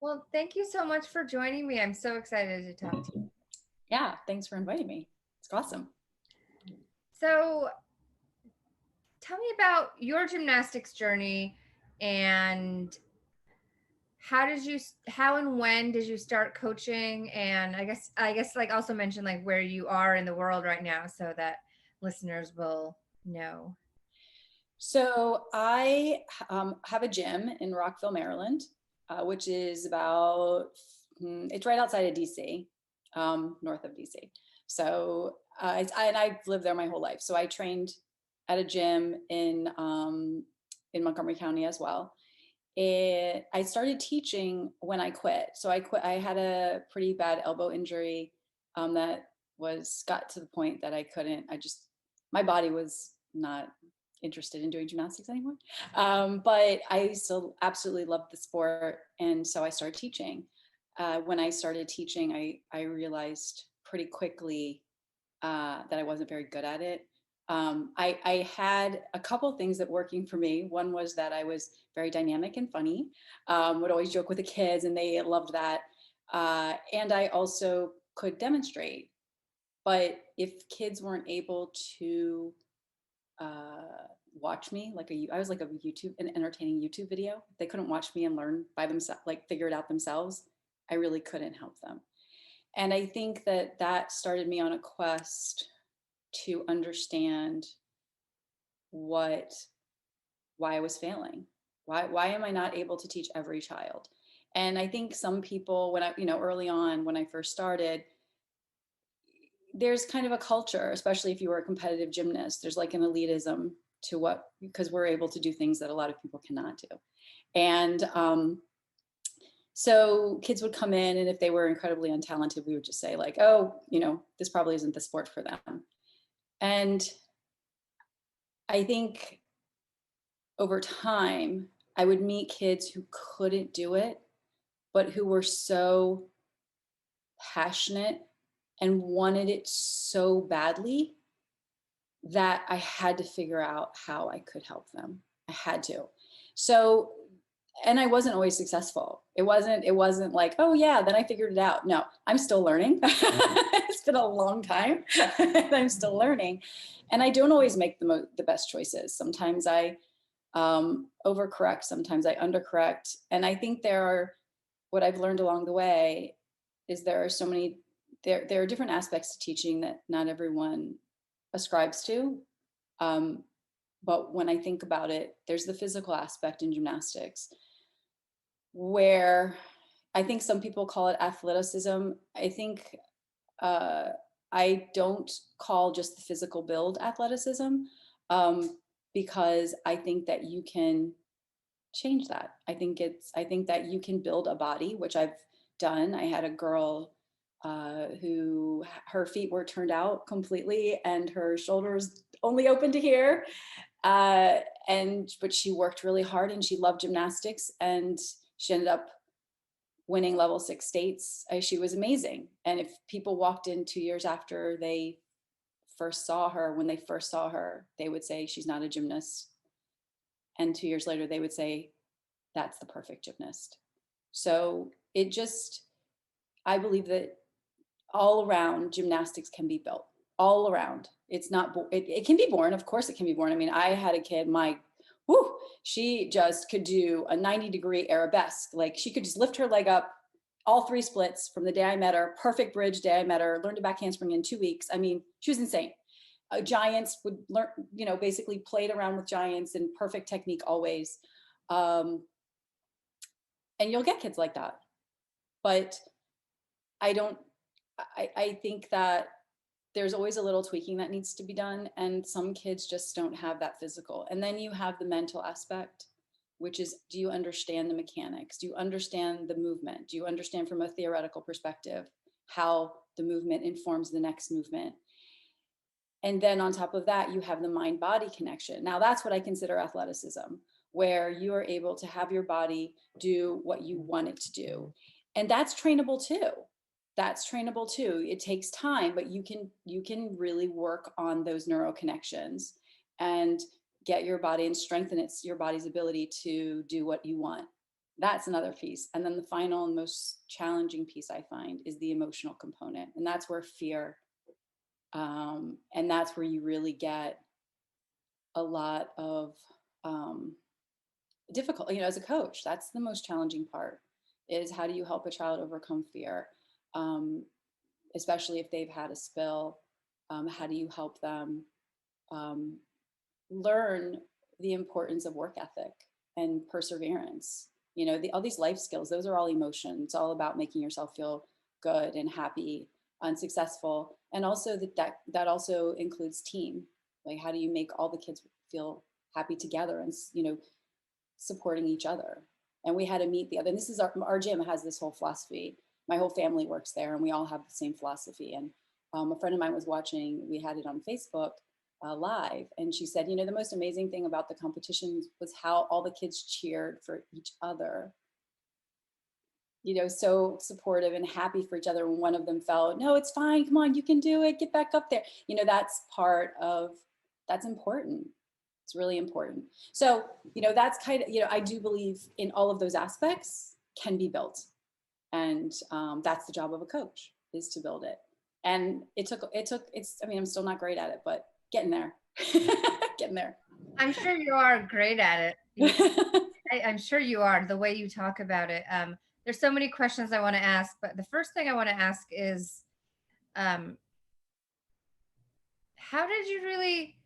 Well, thank you so much for joining me. I'm so excited to talk to you. Yeah, thanks for inviting me. It's awesome. So, tell me about your gymnastics journey and how and when did you start coaching? And I guess like also mention like where you are in the world right now so that listeners will know. So I have a gym in Rockville, Maryland, which is it's right outside of DC, north of DC. So and I've lived there my whole life. So I trained at a gym in Montgomery County as well. I started teaching when I quit. So I quit. I had a pretty bad elbow injury that got to the point that I couldn't. My body was not interested in doing gymnastics anymore. But I still absolutely loved the sport, and so I started teaching. When I started teaching, I realized pretty quickly that I wasn't very good at it. I had a couple things that working for me. One was that I was very dynamic and funny, would always joke with the kids, and they loved that. And I also could demonstrate. But if kids weren't able to watch me, I was like an entertaining YouTube video. They couldn't watch me and learn by themselves, like figure it out themselves. I really couldn't help them. And I think that started me on a quest to understand what why I was failing. Why am I not able to teach every child? And I think some people, when early on when I first started, there's kind of a culture, especially if you were a competitive gymnast, there's like an elitism to because we're able to do things that a lot of people cannot do. And so kids would come in, and if they were incredibly untalented, we would just say like, oh, this probably isn't the sport for them. And I think over time, I would meet kids who couldn't do it, but who were so passionate and wanted it so badly that I had to figure out how I could help them. I had to. So, and I wasn't always successful. It wasn't like, oh yeah, then I figured it out. No, I'm still learning. It's been a long time and I'm still learning. And I don't always make the best choices. Sometimes I overcorrect, sometimes I undercorrect. And I think what I've learned along the way is there are so many, there are different aspects to teaching that not everyone ascribes to. Um, but when I think about it, there's the physical aspect in gymnastics where I think some people call it athleticism. I think uh, I don't call just the physical build athleticism, um, because I think that you can change that. I think that you can build a body, which I've done. I had a girl who her feet were turned out completely and her shoulders only open to here. Uh, but she worked really hard and she loved gymnastics, and she ended up winning level 6 states. She was amazing. And if people walked in 2 years after when they first saw her, they would say she's not a gymnast. And 2 years later, they would say that's the perfect gymnast. So I believe that all around gymnastics can be built all around. It's not, it can be born. Of course it can be born. I mean, I had a kid, she just could do a 90-degree arabesque. Like she could just lift her leg up, all 3 splits from the day I met her, perfect bridge day I met her, learned a back handspring in 2 weeks. I mean, she was insane. Giants would learn, basically played around with giants and perfect technique always. Um, and you'll get kids like that. But I don't, I think that there's always a little tweaking that needs to be done. And some kids just don't have that physical. And then you have the mental aspect, which is, do you understand the mechanics? Do you understand the movement? Do you understand from a theoretical perspective how the movement informs the next movement? And then on top of that, you have the mind body connection. Now that's what I consider athleticism, where you are able to have your body do what you want it to do. And that's trainable too. That's trainable too. It takes time, but you can really work on those neural connections and get your body and strengthen your body's ability to do what you want. That's another piece. And then the final and most challenging piece I find is the emotional component. And that's where fear, and that's where you really get a lot of difficult, as a coach, that's the most challenging part, is how do you help a child overcome fear, um, especially if they've had a spill. How do you help them um, learn the importance of work ethic and perseverance? All these life skills, those are all emotion. It's all about making yourself feel good and happy and successful. And also that also includes team. Like, how do you make all the kids feel happy together and, supporting each other? And we had to meet the other, and this is our gym has this whole philosophy. My whole family works there and we all have the same philosophy. And a friend of mine was watching, we had it on Facebook live, and she said, the most amazing thing about the competitions was how all the kids cheered for each other, so supportive and happy for each other. When one of them fell, no, it's fine, come on, you can do it, get back up there. That's important. It's really important. So, that's kind of, I do believe in all of those aspects can be built. And that's the job of a coach, is to build it. And I'm still not great at it, but getting there, getting there. I'm sure you are great at it. I'm sure you are, the way you talk about it. There's so many questions I want to ask, but the first thing I want to ask is, how did you really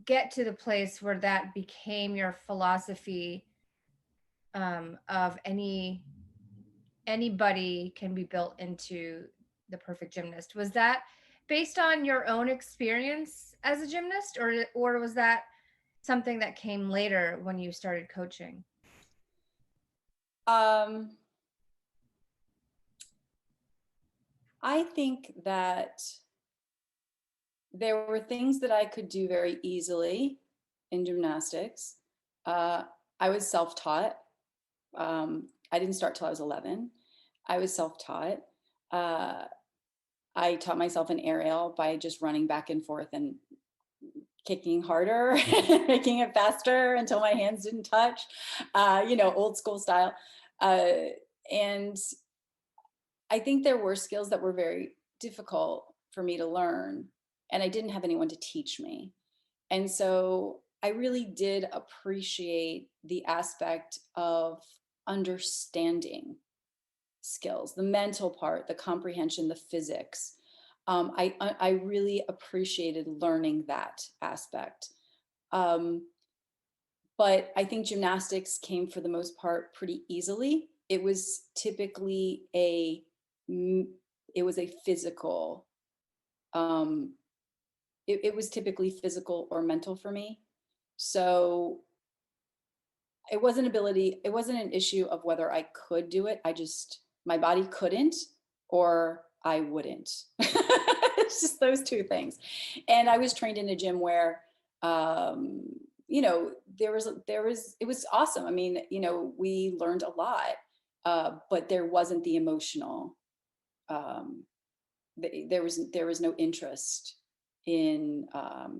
get to the place where that became your philosophy, of anybody can be built into the perfect gymnast? Was that based on your own experience as a gymnast, or was that something that came later when you started coaching? I think that there were things that I could do very easily in gymnastics. I was self-taught. I didn't start till I was 11. I was self-taught. I taught myself an aerial by just running back and forth and kicking harder, making it faster until my hands didn't touch, old school style. And I think there were skills that were very difficult for me to learn, and I didn't have anyone to teach me. And so I really did appreciate the aspect of understanding skills, the mental part, the comprehension, the physics. I really appreciated learning that aspect. But I think gymnastics came for the most part pretty easily. It was typically physical, um, it was typically physical or mental for me. So it wasn't an issue of whether I could do it. My body couldn't, or I wouldn't. It's just those two things. And I was trained in a gym where, it was awesome. I mean, we learned a lot, but there wasn't the emotional, there was no interest in,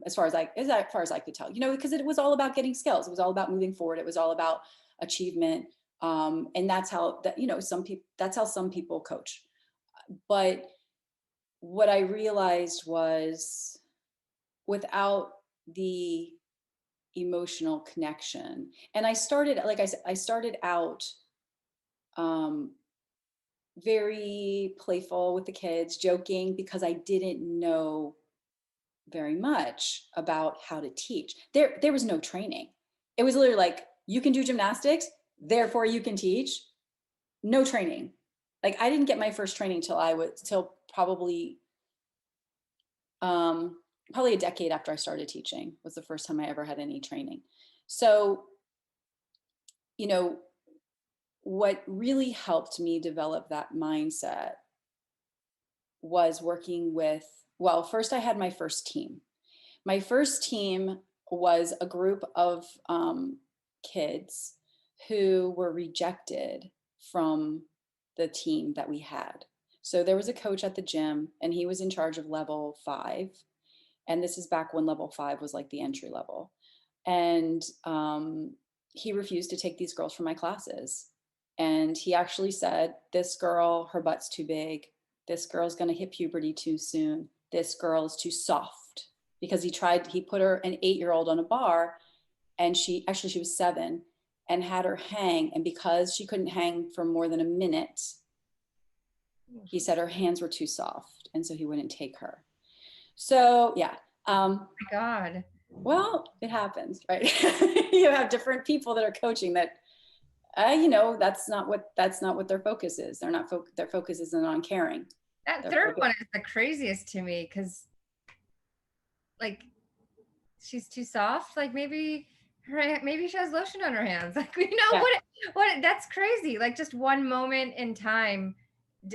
as far as I could tell, because it was all about getting skills. It was all about moving forward. It was all about achievement. And that's how that's how some people coach. But what I realized was, without the emotional connection, and I started, like I said, I started out very playful with the kids, joking, because I didn't know very much about how to teach. There was no training. It was literally like, you can do gymnastics, therefore you can teach. No training. Like, I didn't get my first training till probably a decade after I started teaching was the first time I ever had any training. So, what really helped me develop that mindset was working with, well, first I had my first team. My first team was a group of kids who were rejected from the team that we had. So there was a coach at the gym, and he was in charge of level 5. And this is back when level 5 was like the entry level. And he refused to take these girls from my classes. And he actually said, this girl, her butt's too big. This girl's going to hit puberty too soon. This girl is too soft. Because he put her, an 8-year-old, on a bar, and she was 7, and had her hang. And because she couldn't hang for more than a minute, he said her hands were too soft. And so he wouldn't take her. So yeah. Oh my God. Well, it happens, right? You have different people that are coaching that, that's not what their focus is. Their focus isn't on caring. That third one is the craziest to me, because like she's too soft. Like maybe she has lotion on her hands. Like, Yeah. what that's crazy. Like just one moment in time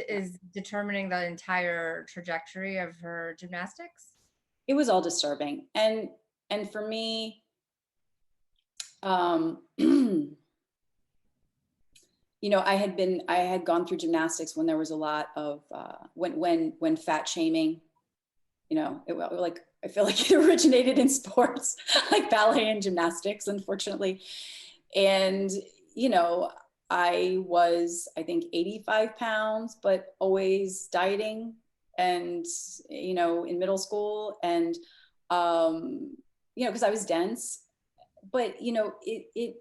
is determining the entire trajectory of her gymnastics. It was all disturbing. And for me, I had gone through gymnastics when there was a lot of when fat shaming, I feel like it originated in sports like ballet and gymnastics, unfortunately. And I was, I think, 85 pounds, but always dieting, and in middle school, and because I was dense. But it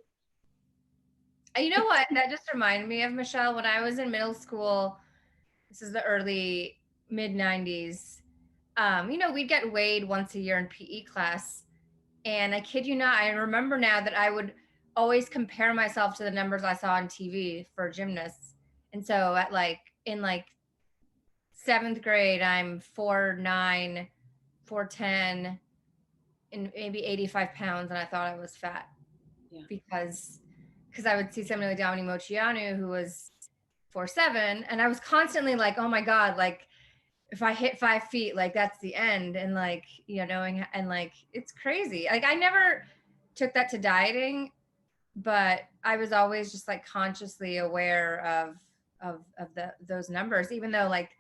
You know what? That just reminded me of, Michelle, when I was in middle school. This is the early mid 90s. We'd get weighed once a year in PE class. And I kid you not, I remember now that I would always compare myself to the numbers I saw on TV for gymnasts. And so in 7th grade, I'm 4'9", 4'10", and maybe 85 pounds. And I thought I was fat. Yeah. Because I would see somebody like Dominique Moceanu, who was 4'7", and I was constantly like, oh my God, like if I hit 5 feet, like that's the end. And it's crazy. Like I never took that to dieting, but I was always just like consciously aware of those numbers, even though like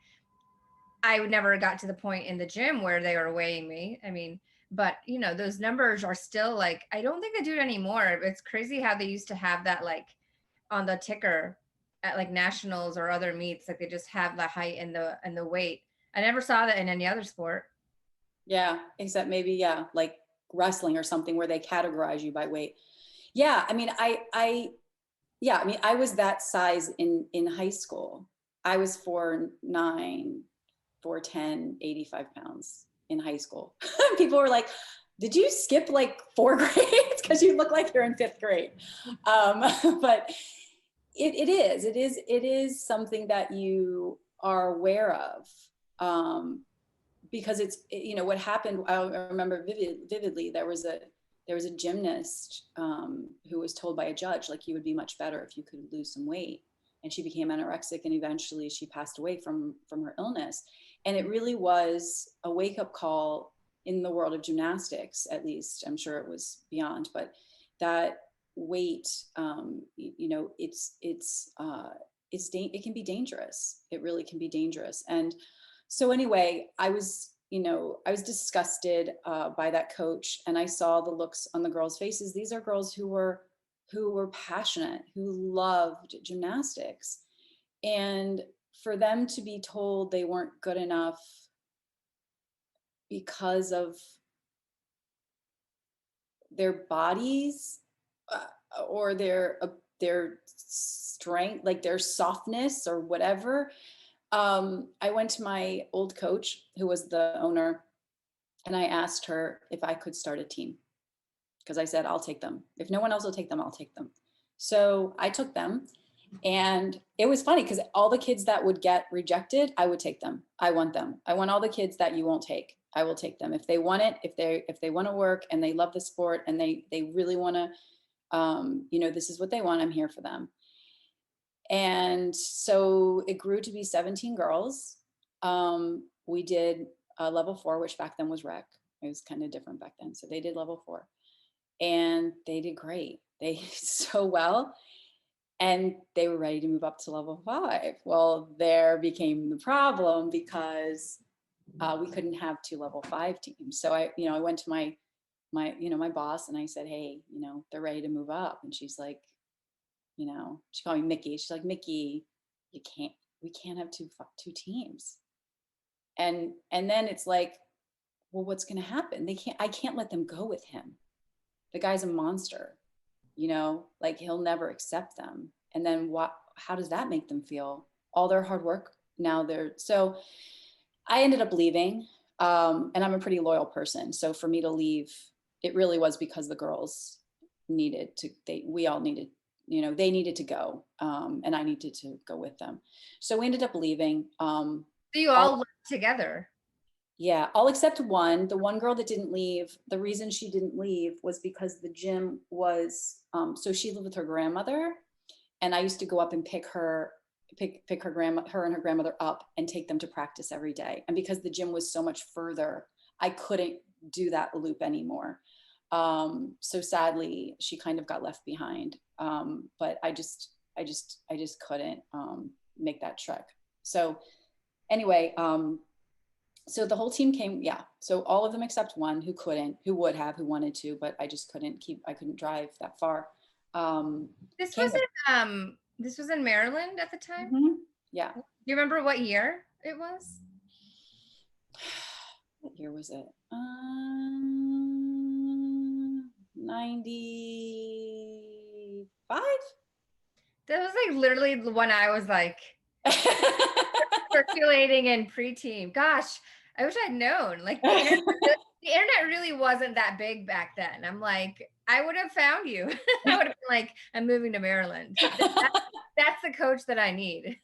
I would never got to the point in the gym where they were weighing me. I mean, but those numbers are still like, I don't think they do it anymore. It's crazy how they used to have that like on the ticker at like nationals or other meets, like they just have the height and the weight. I never saw that in any other sport. Yeah, except maybe, yeah, like wrestling or something where they categorize you by weight. Yeah, I mean, I was that size in high school. I was 4'9", 4'10", 85 pounds in high school. People were like, did you skip like 4 grades? Because you look like you're in 5th grade. But it is something that you are aware of. Because what happened, I remember vividly, there was a gymnast who was told by a judge, like, you would be much better if you could lose some weight. And she became anorexic, and eventually she passed away from her illness. And it really was a wake-up call in the world of gymnastics, at least. I'm sure it was beyond, but that weight, it can be dangerous. It really can be dangerous. And so anyway, I was disgusted by that coach, and I saw the looks on the girls' faces. These are girls who were passionate, who loved gymnastics. And for them to be told they weren't good enough because of their bodies or their strength, like their softness or whatever. I went to my old coach, who was the owner, and I asked her if I could start a team, because I said, I'll take them. If no one else will take them, I'll take them. So I took them, and it was funny because all the kids that would get rejected, I would take them. I want them. I want all the kids that you won't take. I will take them. If they want it, if they want to work and they love the sport and they really want to, this is what they want, I'm here for them. And so it grew to be 17 girls. We did level 4, which back then was rec. It was kind of different back then. So they did level 4, and they did great. They did so well, and they were ready to move up to level 5. Well, there became the problem, because we couldn't have 2 level 5 teams. So I went to my my boss, and I said, hey, they're ready to move up. And she's like, she called me Mickey. She's like, Mickey, you can't, we can't have two teams. And then it's like, well, what's going to happen? I can't let them go with him. The guy's a monster, like he'll never accept them. And then how does that make them feel? All their hard work. So I ended up leaving. And I'm a pretty loyal person. So for me to leave, it really was because the girls we all needed, they needed to go. And I needed to go with them. So we ended up leaving. So you all lived together? Yeah, all except one. The one girl that didn't leave, the reason she didn't leave was because the gym was, so she lived with her grandmother, and I used to go up and pick her and her grandmother up and take them to practice every day. And because the gym was so much further, I couldn't do that loop anymore. So sadly, she kind of got left behind. But I just couldn't make that trek. So anyway, so the whole team came, yeah. So all of them except one who wanted to, but I couldn't drive that far. This was in Maryland at the time? Mm-hmm. Yeah. Do you remember what year it was? What year was it? 95? That was like literally the one I was like circulating in preteen. Gosh, I wish I'd known. Like the internet really wasn't that big back then. I'm like, I would have found you. I would have been like, I'm moving to Maryland. That's the coach that I need.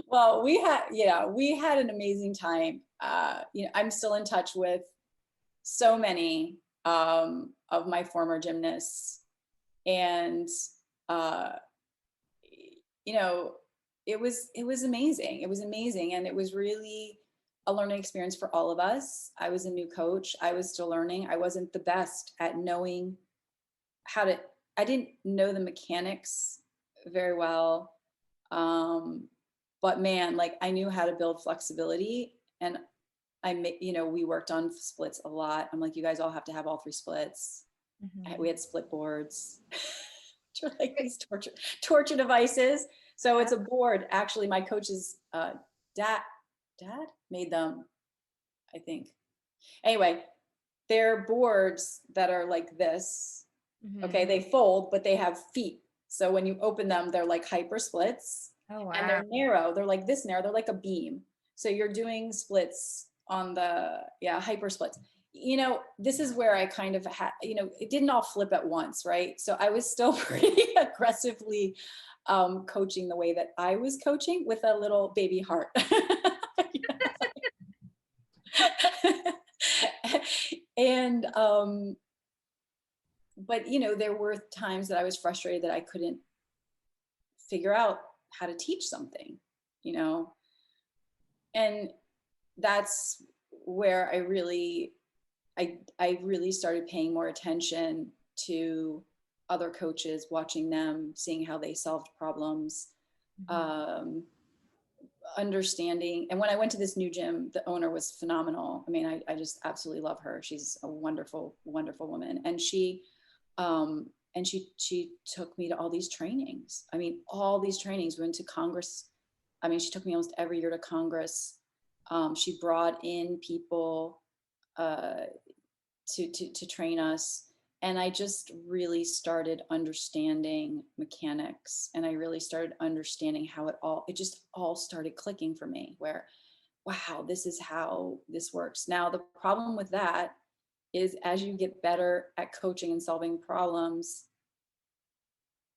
Well, we had an amazing time. I'm still in touch with so many of my former gymnasts, and it was amazing. It was amazing, and it was really a learning experience for all of us. I was a new coach. I was still learning. I wasn't the best at knowing I didn't know the mechanics very well. But man, like I knew how to build flexibility, and we worked on splits a lot. I'm like, you guys all have to have all 3 splits. Mm-hmm. We had split boards. Like these torture devices. So it's a board. Actually, my coach's dad made them, I think. Anyway, they're boards that are like this. Mm-hmm. Okay, they fold, but they have feet. So when you open them, they're like hyper splits. Oh, wow. And they're narrow. They're like this narrow. They're like a beam. So you're doing splits on the hyper splits. This is where I kind of had, it didn't all flip at once, right? So I was still pretty aggressively coaching the way that I was coaching with a little baby heart. And, but there were times that I was frustrated that I couldn't figure out how to teach something, and that's where I really started paying more attention to other coaches, watching them, seeing how they solved problems, understanding. And when I went to this new gym, the owner was phenomenal. I mean, I just absolutely love her. She's a wonderful, wonderful woman. And she took me to all these trainings. I mean, all these trainings. We went to Congress. I mean, she took me almost every year to Congress. She brought in people to train us. And I just really started understanding mechanics, and I really started understanding how it just all started clicking for me, where, wow, this is how this works. Now, the problem with that is as you get better at coaching and solving problems,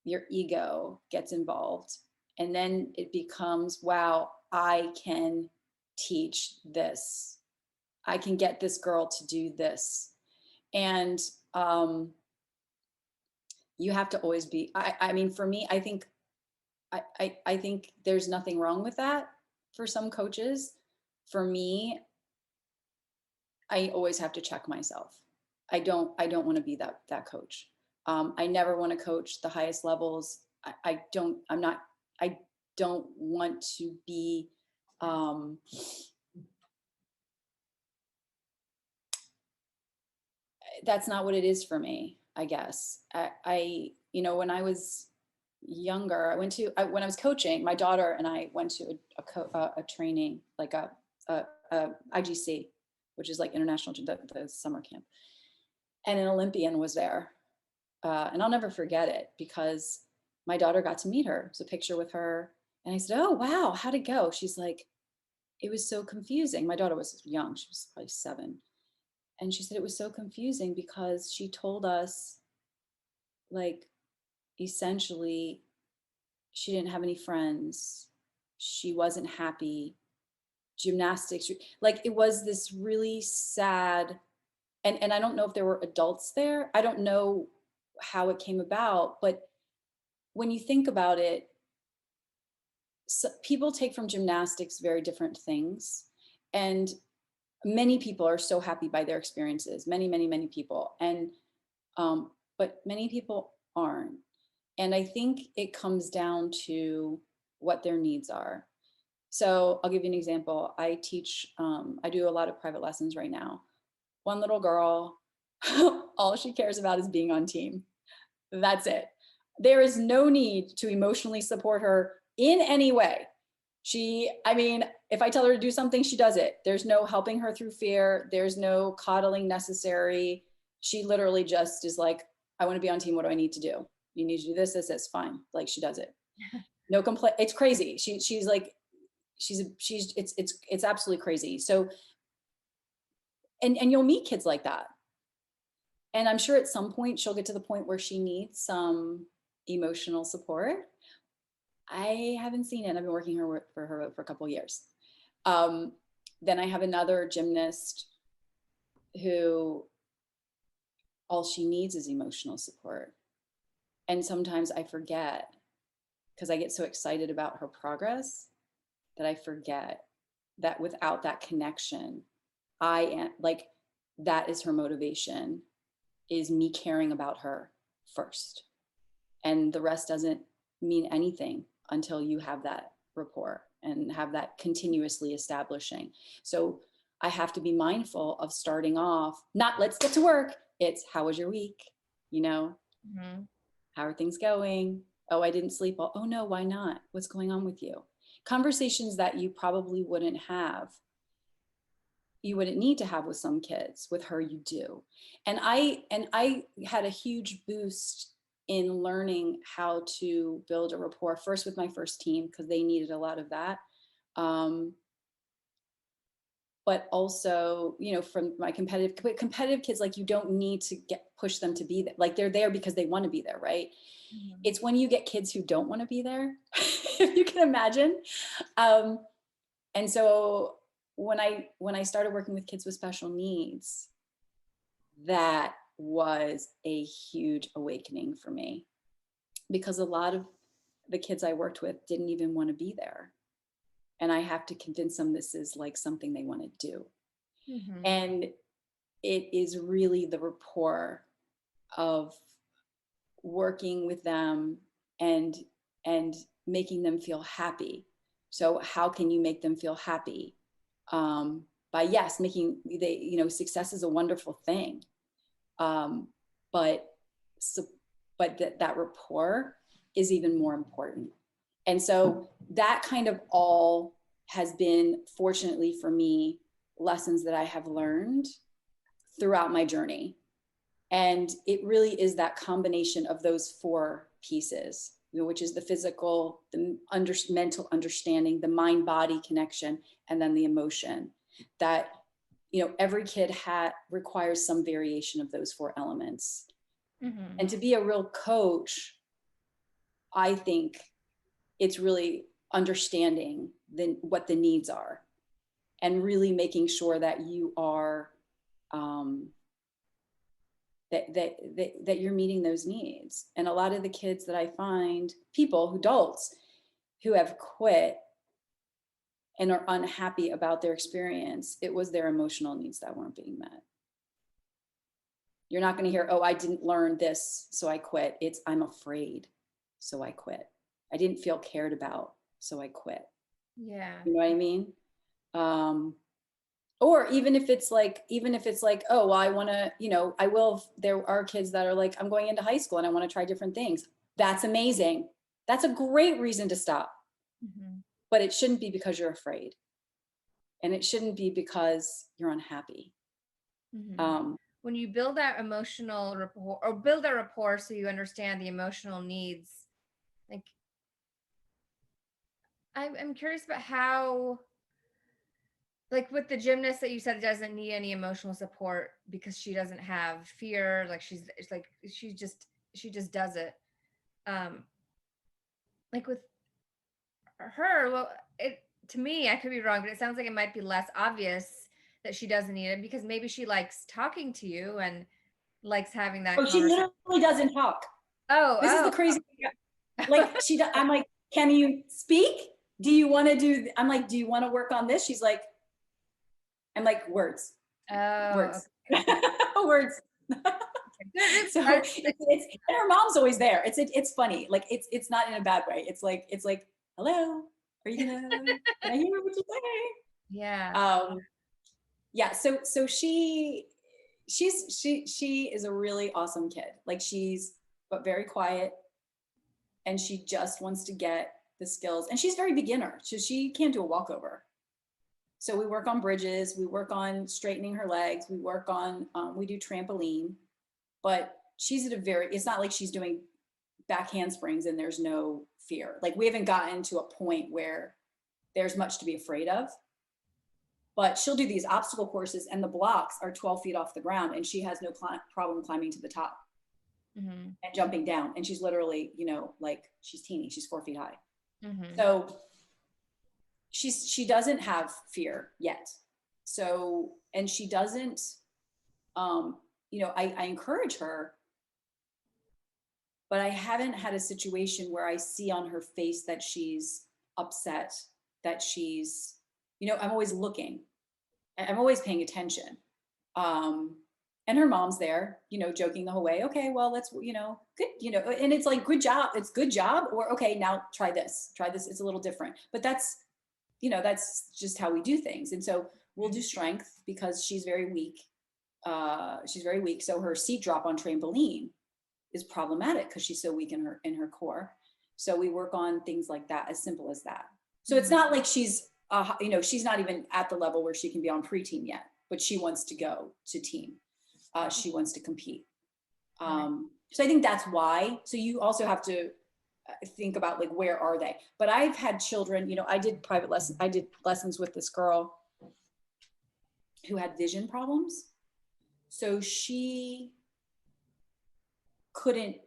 your ego gets involved. And then it becomes, wow, I can teach this. I can get this girl to do this. And you have to always be, I mean, for me, I think there's nothing wrong with that for some coaches. For me, I always have to check myself. I don't want to be that coach. I never want to coach the highest levels. I don't want to be, that's not what it is for me, I guess. You know, when I was younger, when I was coaching, my daughter and I went to a training, like a IGC, which is like international, the summer camp. And an Olympian was there. And I'll never forget it because my daughter got to meet her. It's a picture with her. And I said, "Oh, wow, how'd it go?" She's like, "It was so confusing." My daughter was young. She was probably 7. And she said it was so confusing because she told us, like, essentially, she didn't have any friends. She wasn't happy. Gymnastics, like, it was this really sad, and I don't know if there were adults there. I don't know how it came about, but when you think about it, so people take from gymnastics very different things. And many people are so happy by their experiences, many people. And but many people aren't. And I think it comes down to what their needs are. So I'll give you an example. I do a lot of private lessons right now. One little girl, all she cares about is being on team. That's it. There is no need to emotionally support her in any way. I mean, if I tell her to do something, she does it. There's no helping her through fear. There's no coddling necessary. She literally just is like, "I want to be on team. What do I need to do? You need to do this, fine." Like, she does it. No complaint. It's crazy. She's like, it's absolutely crazy. So, and you'll meet kids like that. And I'm sure at some point she'll get to the point where she needs some emotional support. I haven't seen it. I've been working for her for a couple of years. Then I have another gymnast who all she needs is emotional support. And sometimes I forget, because I get so excited about her progress, that I forget that without that connection, I am like, that is her motivation, is me caring about her first. And the rest doesn't mean anything until you have that rapport and have that continuously establishing. So I have to be mindful of starting off, not "let's get to work." It's, "How was your week? You know, Mm-hmm. how are things going? Oh, I didn't sleep well. Oh no, why not? What's going on with you?" Conversations that you probably wouldn't have, you wouldn't need to have with some kids. With her, you do. And I had a huge boost in learning how to build a rapport, first with my first team, because they needed a lot of that. But also, you know, from my competitive kids, like, you don't need to push them to be there. Like, they're there because they want to be there, right? Mm-hmm. It's when you get kids who don't want to be there, if you can imagine. Um, and so when I started working with kids with special needs, that was a huge awakening for me, because a lot of the kids I worked with didn't even want to be there. And I have to convince them this is like something they want to do. Mm-hmm. And it is really the rapport of working with them and making them feel happy. So how can you make them feel happy? By, yes, success is a wonderful thing. But so, but that rapport is even more important. And so that kind of all has been, fortunately for me, lessons that I have learned throughout my journey. And it really is that combination of those 4 pieces, you know, which is the physical, the mental understanding, the mind-body connection, and then the emotion. That, you know, every kid requires some variation of those 4 elements. Mm-hmm. And to be a real coach, I think it's really understanding what the needs are, and really making sure that you are that you're meeting those needs. And a lot of the kids that I find, adults who have quit and are unhappy about their experience, it was their emotional needs that weren't being met. You're not going to hear, "Oh, I didn't learn this, so I quit." It's, "I'm afraid, so I quit. I didn't feel cared about, so I quit." Yeah. You know what I mean? Or even if it's like, oh, well, I want to, there are kids that are like, I'm going into high school and I want to try different things. That's amazing. That's a great reason to stop. Mhm. But it shouldn't be because you're afraid. And it shouldn't be because you're unhappy. Mhm. When you build that emotional rapport, or build that rapport so you understand the emotional needs, like I'm curious about how, like with the gymnast that you said doesn't need any emotional support because she doesn't have fear, like it's like she just does it. Um, like with her, well, it to me, I could be wrong, but it sounds like it might be less obvious that she doesn't need it because maybe she likes talking to you and likes having that Oh, she conversation. literally doesn't talk. Oh, This is the crazy thing. oh. Like I'm like, can you speak? Do you want to do, I'm like, do you want to work on this? She's like, I'm like, words, Oh, words, okay. words. Good. So it's and her mom's always there. It's funny. Like it's not in a bad way. It's like, hello, are you gonna, can I hear what you say? Yeah. Yeah. So she is a really awesome kid. Like but very quiet, and she just wants to get the skills. And she's very beginner, so she can't do a walkover. So we work on bridges, we work on straightening her legs, we work on we do trampoline, but she's at a very, it's not like she's doing back handsprings and there's no fear. Like we haven't gotten to a point where there's much to be afraid of. But she'll do these obstacle courses and the blocks are 12 feet off the ground and she has no problem climbing to the top Mhm. and jumping down. And she's literally, like she's teeny, she's 4 feet high. Mhm. So she doesn't have fear yet. So, and she doesn't, I encourage her, but I haven't had a situation where I see on her face that she's upset, that she's, I'm always looking, I'm always paying attention. Um, and her mom's there, joking the whole way. Okay, well, let's, good, and it's like, good job. It's good job. Or, okay, now try this. It's a little different, but that's just how we do things. And so we'll do strength because she's very weak. So her seat drop on trampoline is problematic because she's so weak in her core. So we work on things like that, as simple as that. So it's Mhm. not like she's not even at the level where she can be on pre-team yet, but she wants to go to team. She wants to compete. Right. So I think that's why. So you also have to think about like, where are they? But I've had children, I did lessons with this girl who had vision problems. So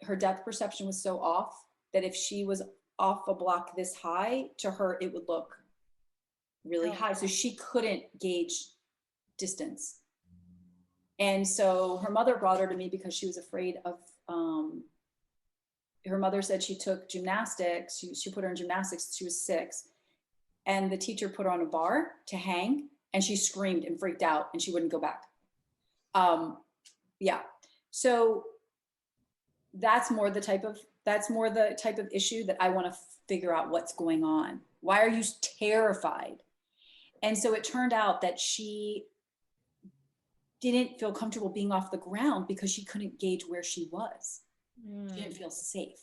her depth perception was so off that if she was off a block this high, to her, it would look really Oh, high. So she couldn't gauge distance. And so her mother brought her to me because she was afraid of, her mother said she took gymnastics. She put her in gymnastics. She was 6. And the teacher put her on a bar to hang and she screamed and freaked out and she wouldn't go back. Yeah. So that's more the type of issue that I want to figure out what's going on. Why are you terrified? And so it turned out that she didn't feel comfortable being off the ground because she couldn't gauge where she was. She didn't feel safe.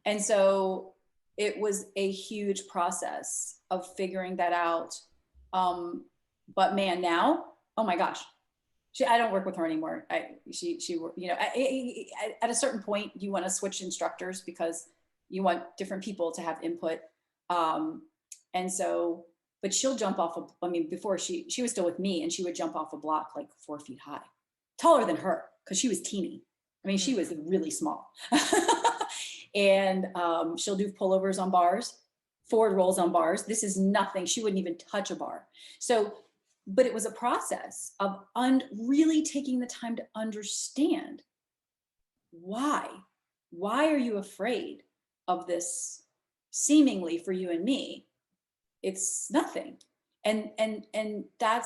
And so it was a huge process of figuring that out. But man, now, oh my gosh, I don't work with her anymore. At a certain point, you want to switch instructors because you want different people to have input. And so, but she'll jump off before she was still with me and she would jump off a block like 4 feet high, taller than her because she was teeny. She was really small. And she'll do pullovers on bars, forward rolls on bars. This is nothing. She wouldn't even touch a bar. So, but it was a process of really taking the time to understand why are you afraid of this seemingly for you and me? It's nothing. And that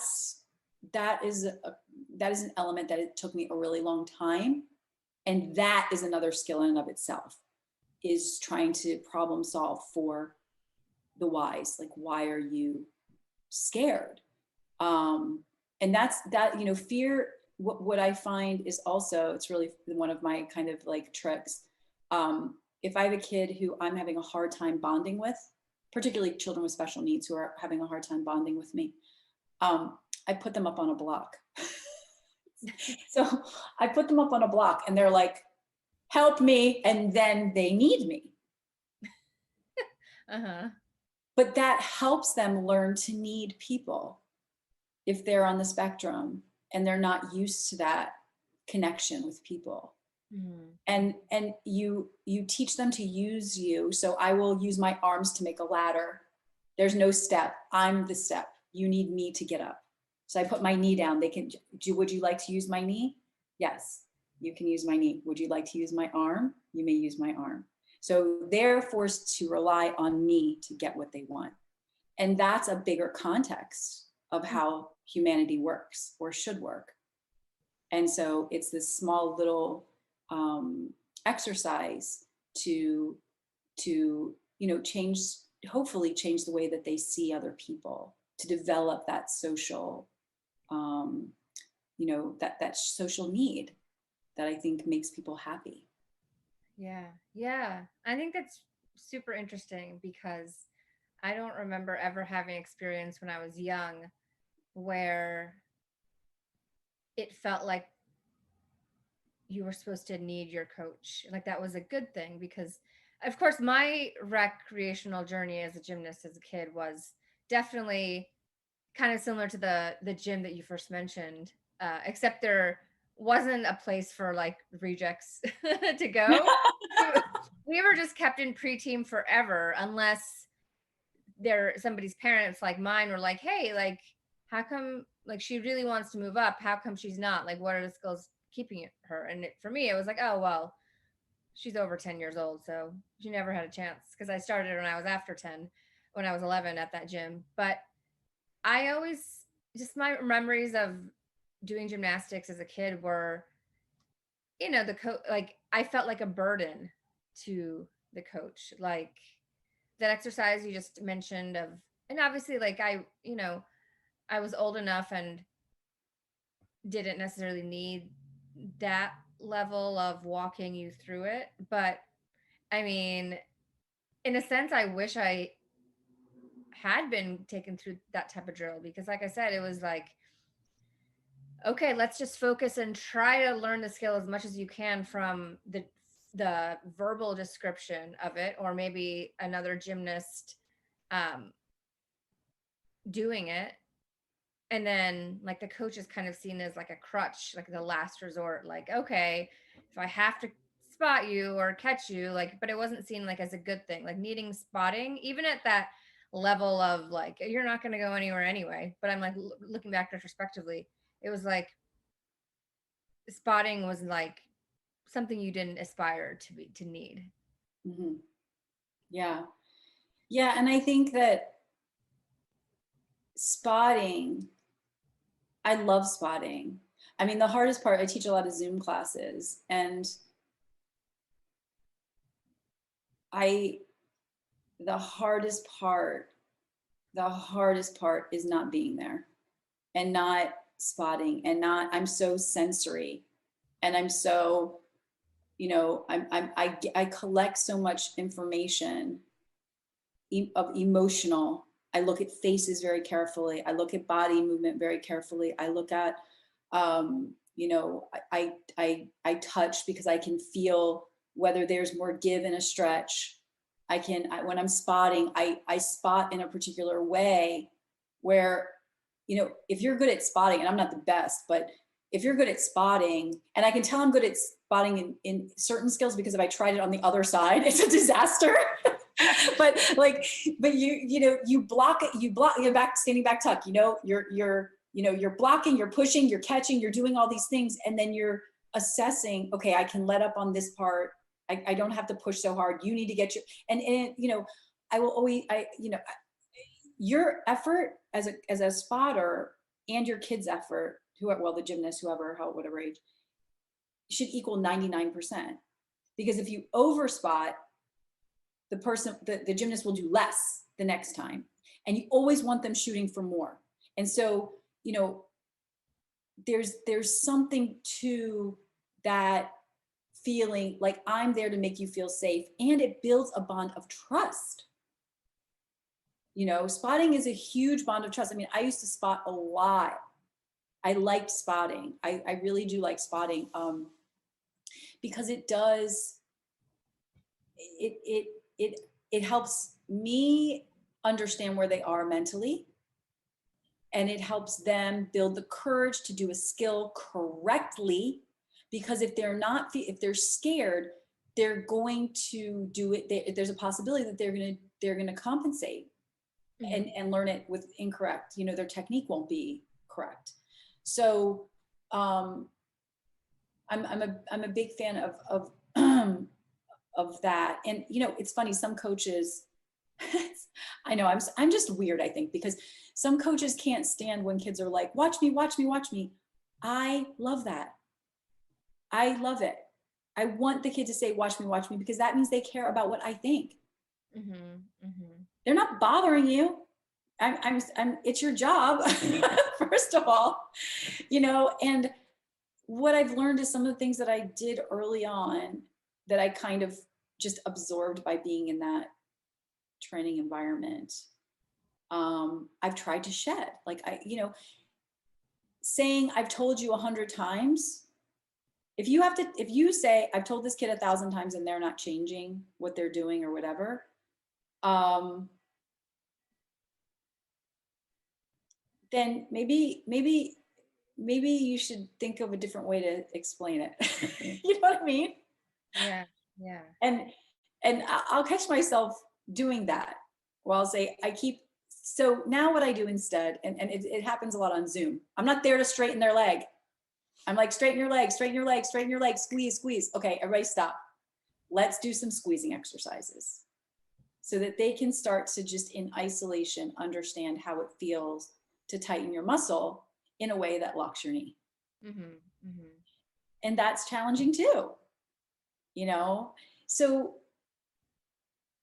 is an element that it took me a really long time. And that is another skill in and of itself, is trying to problem solve for the whys. Like, why are you scared? And that's that, you know, fear, what I find is also, it's really one of my kind of like tricks. If I have a kid who I'm having a hard time bonding with, particularly children with special needs who are having a hard time bonding with me, I put them up on a block. So I put them up on a block and they're like, help me. And then they need me. Uh-huh. But that helps them learn to need people if they're on the spectrum and they're not used to that connection with people. Mm. And you teach them to use you. So I will use my arms to make a ladder. There's no step. I'm the step. You need me to get up. So I put my knee down. They can do, would you like to use my knee? Yes, you can use my knee. Would you like to use my arm? You may use my arm. So they're forced to rely on me to get what they want. And that's a bigger context of how humanity works or should work. And so it's this small little exercise to you know, change, hopefully change the way that they see other people, to develop that social you know, that social need that I think makes people happy. Yeah. Yeah. I think that's super interesting because I don't remember ever having experience when I was young where it felt like you were supposed to need your coach. Like that was a good thing because of course my recreational journey as a gymnast as a kid was definitely kind of similar to the gym that you first mentioned, except there wasn't a place for like rejects to go. We, we were just kept in pre-team forever unless there somebody's parents like mine were like, hey, like how come like she really wants to move up? How come she's not? Like what are the skills keeping her? And for me, it was like, oh well, she's over 10 years old, so she never had a chance because I started when I was after 10, when I was 11 at that gym. But I always just my memories of doing gymnastics as a kid were, you know, like I felt like a burden to the coach. Like that exercise you just mentioned of, and obviously like I, you know, I was old enough and didn't necessarily need that level of walking you through it. But I mean, in a sense, I wish I had been taken through that type of drill because, like I said, it was like, okay, let's just focus and try to learn the skill as much as you can from the verbal description of it, or maybe another gymnast um, doing it. And then like the coach is kind of seen as like a crutch, like the last resort, like, okay, if I have to spot you or catch you, like, but it wasn't seen like as a good thing, like needing spotting, even at that level of like, you're not going to go anywhere anyway. But I'm like, looking back retrospectively, it was like spotting was like something you didn't aspire to need. Mm-hmm. Yeah. Yeah. And I think that spotting, I love spotting. I mean, the hardest part, I teach a lot of Zoom classes, and I, the hardest part, the hardest part is not being there and not spotting and not, I'm so sensory and I'm so, you know, I collect so much information of emotional. I look at faces very carefully. I look at body movement very carefully. I look at, you know, I touch because I can feel whether there's more give in a stretch. When I'm spotting, I spot in a particular way where, you know, if you're good at spotting, and I'm not the best, but if you're good at spotting, and I can tell I'm good at spotting in certain skills because if I tried it on the other side, it's a disaster. but like, but you know, you block it, you're back, standing back tuck, you know, you know, you're blocking, you're pushing, you're catching, you're doing all these things. And then you're assessing, okay, I can let up on this part. I don't have to push so hard. You need to get your, and you know, I will always, you know, your effort as a spotter and your kid's effort, well, the gymnast, whoever, whatever age, should equal 99%. Because if you over spot, the gymnast will do less the next time. And you always want them shooting for more. And so you know, there's something to that feeling like I'm there to make you feel safe, and it builds a bond of trust. You know, spotting is a huge bond of trust. I mean, I used to spot a lot. I liked spotting. I really do like spotting, because it does, it helps me understand where they are mentally, and it helps them build the courage to do a skill correctly, because if they're scared, they're going to do it. There's a possibility that they're going to compensate and learn it with incorrect, you know, their technique won't be correct. So I'm a big fan of of that. And you know, it's funny, some coaches, I know I'm just weird, I think, because some coaches can't stand when kids are like, watch me, watch me, watch me. I love that. I love it. I want the kid to say, watch me, because that means they care about what I think. They're not bothering you. It's your job, first of all, you know. And what I've learned is some of the things that I did early on that I kind of just absorbed by being in that training environment. I've tried to shed, like, you know, saying I've told you 100 times. If you say I've told this kid 1,000 times and they're not changing what they're doing or whatever, then maybe you should think of a different way to explain it. You know what I mean? Yeah. Yeah. And I'll catch myself doing that. Well, I'll say, so now what I do instead, and it happens a lot on Zoom. I'm not there to straighten their leg. I'm like, straighten your leg, straighten your leg, straighten your leg, squeeze, squeeze. Okay, everybody stop. Let's do some squeezing exercises so that they can start to just in isolation understand how it feels to tighten your muscle in a way that locks your knee. And that's challenging too, you know? So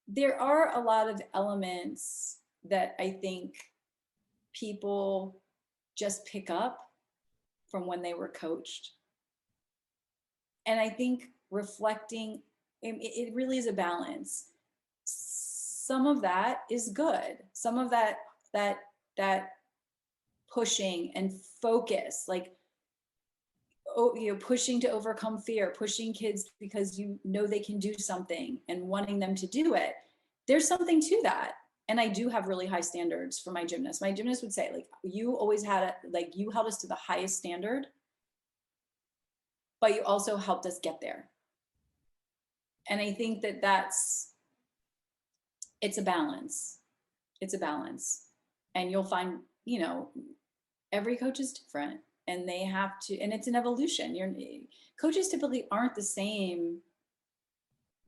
there are a lot of elements that I think people just pick up from when they were coached. And I think reflecting, it really is a balance. Some of that is good. Some of that pushing and focus, like, oh, you know, pushing to overcome fear, pushing kids because you know they can do something and wanting them to do it. There's something to that. And I do have really high standards for my gymnasts. My gymnast would say, like, you always had like, you held us to the highest standard, but you also helped us get there. And I think that it's a balance. It's a balance. And you'll find, you know, every coach is different, and they have to, and it's an evolution. Coaches typically aren't the same.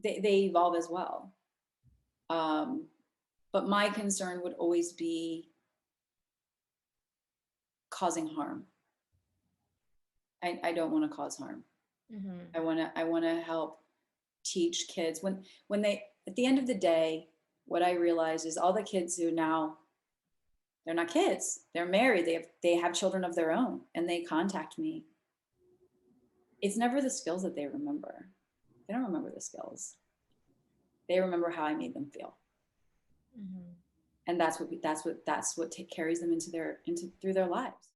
They evolve as well. But my concern would always be causing harm. I don't want to cause harm. I want to help teach kids when they, at the end of the day, what I realize is all the kids who now, they're not kids, they're married, they have children of their own, and they contact me. It's never the skills that they remember. They don't remember the skills. They remember how I made them feel. And that's what carries them through their lives.